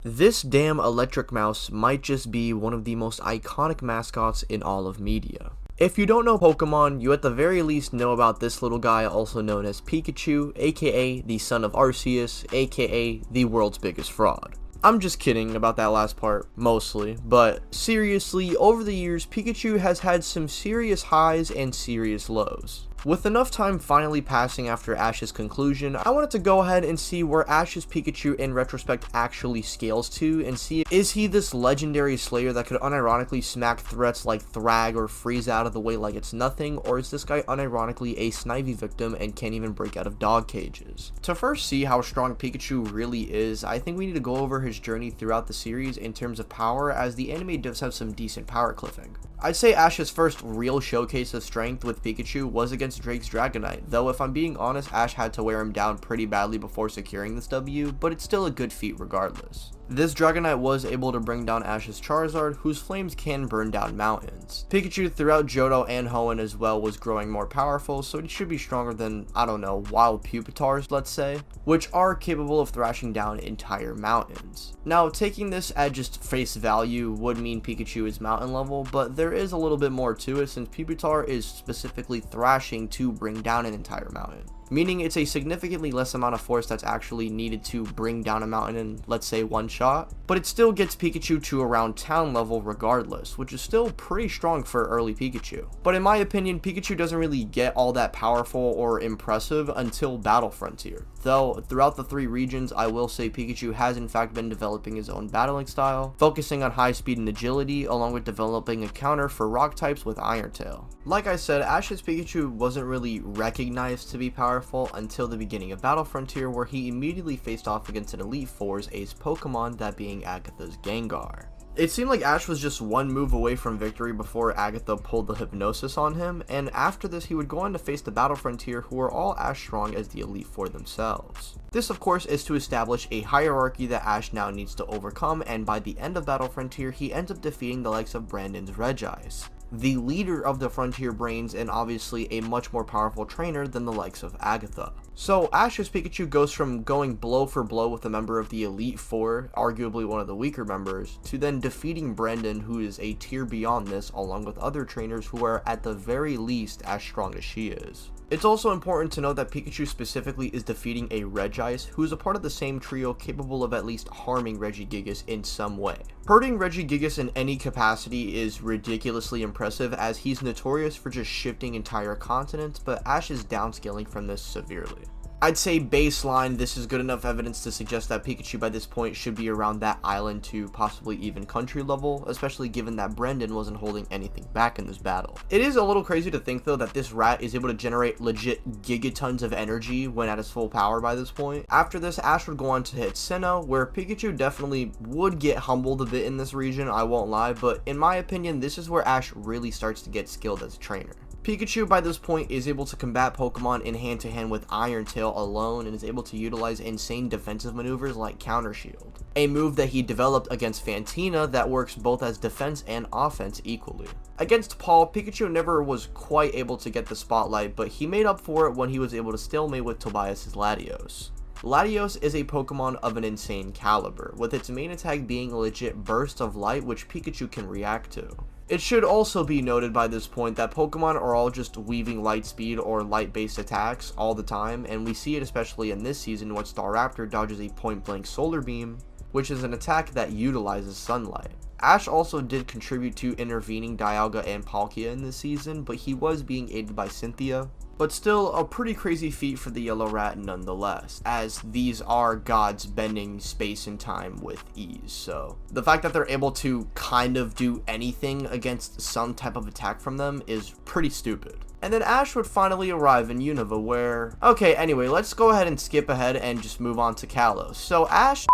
This damn electric mouse might just be one of the most iconic mascots in all of media. If you don't know Pokemon, you at the very least know about this little guy also known as Pikachu, aka the son of Arceus, aka the world's biggest fraud. I'm just kidding about that last part, mostly, but seriously, over the years, Pikachu has had some serious highs and serious lows. With enough time finally passing after Ash's conclusion, I wanted to go ahead and see where Ashes Pikachu in retrospect actually scales to, and see is he this legendary slayer that could unironically smack threats like Thragg or Frieza out of the way like it's nothing, or is this guy unironically a Snivy victim and can't even break out of dog cages? To first see how strong Pikachu really is, I think we need to go over his journey throughout the series in terms of power, as the anime does have some decent power cliffing. I'd say Ash's first real showcase of strength with Pikachu was against Drake's Dragonite, though if I'm being honest, Ash had to wear him down pretty badly before securing this W, but it's still a good feat regardless. This Dragonite was able to bring down Ash's Charizard, whose flames can burn down mountains. Pikachu throughout Johto and Hoenn as well was growing more powerful, so it should be stronger than, I don't know, wild Pupitars, let's say, which are capable of thrashing down entire mountains. Now, taking this at just face value would mean Pikachu is mountain level, but there is a little bit more to it since Pupitar is specifically thrashing to bring down an entire mountain, meaning it's a significantly less amount of force that's actually needed to bring down a mountain in, let's say, one shot, but it still gets Pikachu to around town level regardless, which is still pretty strong for early Pikachu. But in my opinion, Pikachu doesn't really get all that powerful or impressive until Battle Frontier, though throughout the 3 regions, I will say Pikachu has in fact been developing his own battling style, focusing on high speed and agility, along with developing a counter for rock types with Iron Tail. Like I said, Ash's Pikachu wasn't really recognized to be powerful until the beginning of Battle Frontier, where he immediately faced off against an Elite Four's ace Pokemon, that being Agatha's Gengar. It seemed like Ash was just one move away from victory before Agatha pulled the Hypnosis on him, and after this he would go on to face the Battle Frontier, who are all as strong as the Elite Four themselves. This of course is to establish a hierarchy that Ash now needs to overcome, and by the end of Battle Frontier he ends up defeating the likes of Brandon's Regice, the leader of the Frontier Brains, and obviously a much more powerful trainer than the likes of Agatha. So Ash's Pikachu goes from going blow for blow with a member of the Elite Four, arguably one of the weaker members, to then defeating Brandon, who is a tier beyond this, along with other trainers who are at the very least as strong as she is. It's also important to note that Pikachu specifically is defeating a Regice, who is a part of the same trio capable of at least harming Regigigas in some way. Hurting Regigigas in any capacity is ridiculously impressive, as he's notorious for just shifting entire continents, but Ash is downscaling from this severely. I'd say baseline, this is good enough evidence to suggest that Pikachu by this point should be around that island to possibly even country level, especially given that Brendan wasn't holding anything back in this battle. It is a little crazy to think though that this rat is able to generate legit gigatons of energy when at its full power by this point. After this, Ash would go on to hit Sinnoh, where Pikachu definitely would get humbled a bit in this region, I won't lie, but in my opinion, this is where Ash really starts to get skilled as a trainer. Pikachu by this point is able to combat Pokemon in hand-to-hand with Iron Tail alone, and is able to utilize insane defensive maneuvers like Counter Shield, a move that he developed against Fantina that works both as defense and offense equally. Against Paul, Pikachu never was quite able to get the spotlight, but he made up for it when he was able to stalemate with Tobias Latios. Latios is a Pokemon of an insane caliber, with its main attack being a legit burst of light which Pikachu can react to. It should also be noted by this point that Pokemon are all just weaving light speed or light based attacks all the time, and we see it especially in this season when Staraptor dodges a point blank Solar Beam, which is an attack that utilizes sunlight. Ash also did contribute to intervening Dialga and Palkia in this season, but he was being aided by Cynthia. But still a pretty crazy feat for the yellow rat nonetheless, as these are gods bending space and time with ease. So the fact that they're able to kind of do anything against some type of attack from them is pretty stupid. And then Ash would finally arrive in Unova, where, okay, anyway, let's go ahead and skip ahead and just move on to Kalos. So Ash,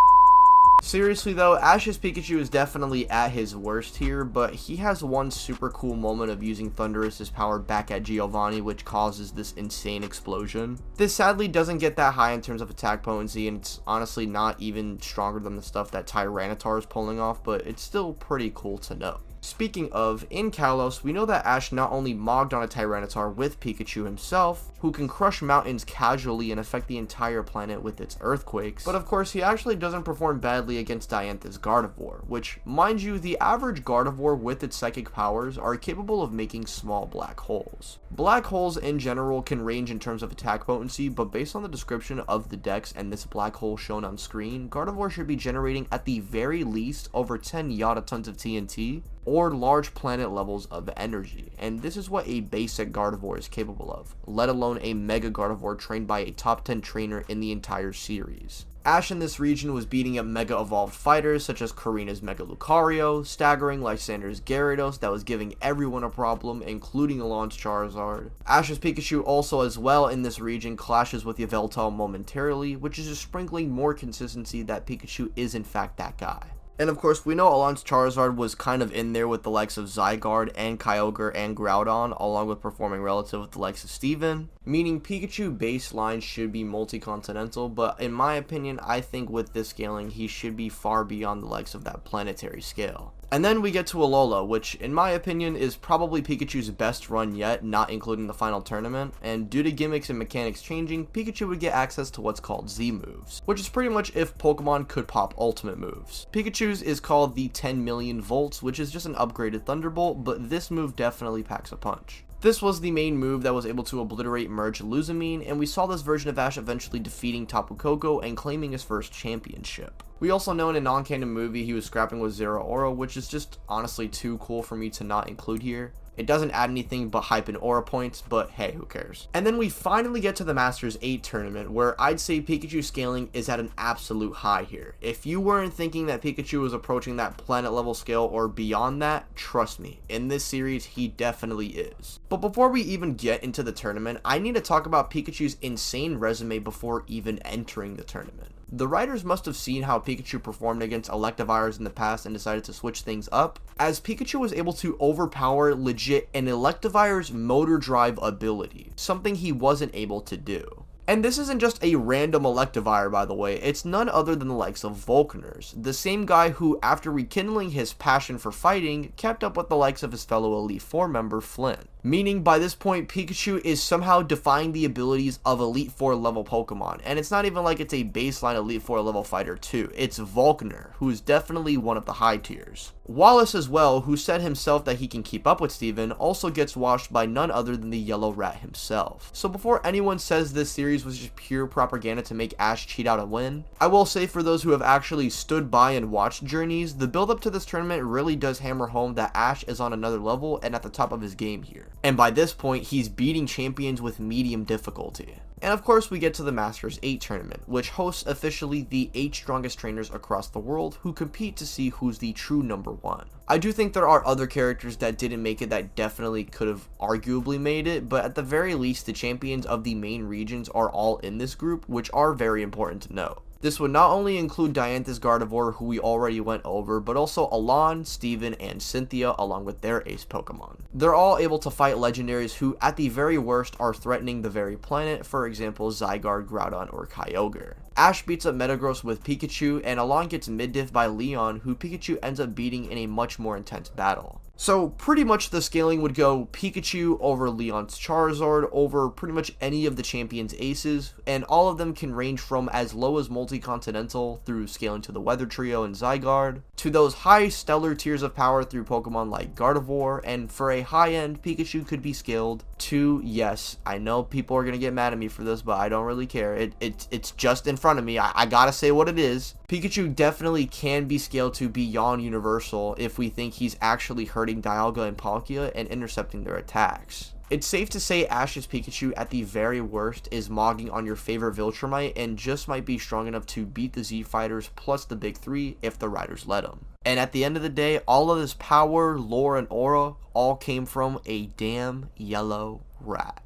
seriously though, Ash's Pikachu is definitely at his worst here, but he has one super cool moment of using Thunderous's power back at Giovanni, which causes this insane explosion. This sadly doesn't get that high in terms of attack potency, and it's honestly not even stronger than the stuff that Tyranitar is pulling off, but it's still pretty cool to know. Speaking of, in Kalos, we know that Ash not only mogged on a Tyranitar with Pikachu himself, who can crush mountains casually and affect the entire planet with its earthquakes, but of course he actually doesn't perform badly against Dianthas Gardevoir, which, mind you, the average Gardevoir with its psychic powers are capable of making small black holes. Black holes in general can range in terms of attack potency, but based on the description of the dex and this black hole shown on screen, Gardevoir should be generating at the very least over 10 yotatons of TNT, or large planet levels of energy, and this is what a basic Gardevoir is capable of, let alone a Mega Gardevoir trained by a top 10 trainer in the entire series. Ash in this region was beating up Mega Evolved fighters such as Karina's Mega Lucario, staggering Lysander's Gyarados that was giving everyone a problem, including Alain's Charizard. Ash's Pikachu also as well in this region clashes with Yveltal momentarily, which is just sprinkling more consistency that Pikachu is in fact that guy. And of course, we know Alain's Charizard was kind of in there with the likes of Zygarde and Kyogre and Groudon, along with performing relative with the likes of Steven, meaning Pikachu baseline should be multi-continental, but in my opinion, I think with this scaling, he should be far beyond the likes of that planetary scale. And then we get to Alola, which in my opinion is probably Pikachu's best run yet, not including the final tournament, and due to gimmicks and mechanics changing, Pikachu would get access to what's called Z moves, which is pretty much if Pokemon could pop ultimate moves. Pikachu's is called the 10 million volts, which is just an upgraded Thunderbolt, but this move definitely packs a punch. This was the main move that was able to obliterate Merged Lusamine, and we saw this version of Ash eventually defeating Tapu Koko and claiming his first championship. We also know in a non-canon movie he was scrapping with Zeraora, which is just honestly too cool for me to not include here. It doesn't add anything but hype and aura points, but hey, who cares? And then we finally get to the Masters 8 tournament, where I'd say Pikachu scaling is at an absolute high here. If you weren't thinking that Pikachu was approaching that planet level scale or beyond that, trust me, in this series he definitely is. But before we even get into the tournament, I need to talk about Pikachu's insane resume before even entering the tournament. The writers must have seen how Pikachu performed against Electivires in the past and decided to switch things up, as Pikachu was able to overpower legit an Electivire's motor drive ability, something he wasn't able to do. And this isn't just a random Electivire, by the way, it's none other than the likes of Volcaners, the same guy who, after rekindling his passion for fighting, kept up with the likes of his fellow Elite Four member Flynn. Meaning by this point, Pikachu is somehow defying the abilities of Elite Four level Pokemon, and it's not even like it's a baseline Elite Four level fighter too, it's Volcaner, who is definitely one of the high tiers. Wallace as well, who said himself that he can keep up with Steven, also gets washed by none other than the Yellow Rat himself. So before anyone says this series was just pure propaganda to make Ash cheat out and win, I will say for those who have actually stood by and watched Journeys, the build up to this tournament really does hammer home that Ash is on another level and at the top of his game here. And by this point, he's beating champions with medium difficulty. And of course, we get to the Masters 8 tournament, which hosts officially the 8 strongest trainers across the world who compete to see who's the true number 1. I do think there are other characters that didn't make it that definitely could have arguably made it, but at the very least, the champions of the main regions are all in this group, which are very important to know. This would not only include Dianthas Gardevoir, who we already went over, but also Alain, Steven, and Cynthia along with their ace Pokemon. They're all able to fight legendaries who at the very worst are threatening the very planet, for example Zygarde, Groudon, or Kyogre. Ash beats up Metagross with Pikachu, and Alain gets mid-diffed by Leone, who Pikachu ends up beating in a much more intense battle. So pretty much the scaling would go Pikachu over Leon's Charizard over pretty much any of the champion's aces, and all of them can range from as low as multi-continental through scaling to the Weather Trio and Zygarde, to those high stellar tiers of power through Pokemon like Gardevoir, and for a high end, Pikachu could be scaled to, yes, I know people are going to get mad at me for this, but I don't really care, it's just in front of me, I gotta say what it is. Pikachu definitely can be scaled to beyond universal if we think he's actually hurting Dialga and Palkia and intercepting their attacks. It's safe to say Ash's Pikachu at the very worst is mogging on your favorite Viltrumite and just might be strong enough to beat the Z fighters plus the big 3 if the riders let him. And at the end of the day, all of this power, lore, and aura all came from a damn yellow rat.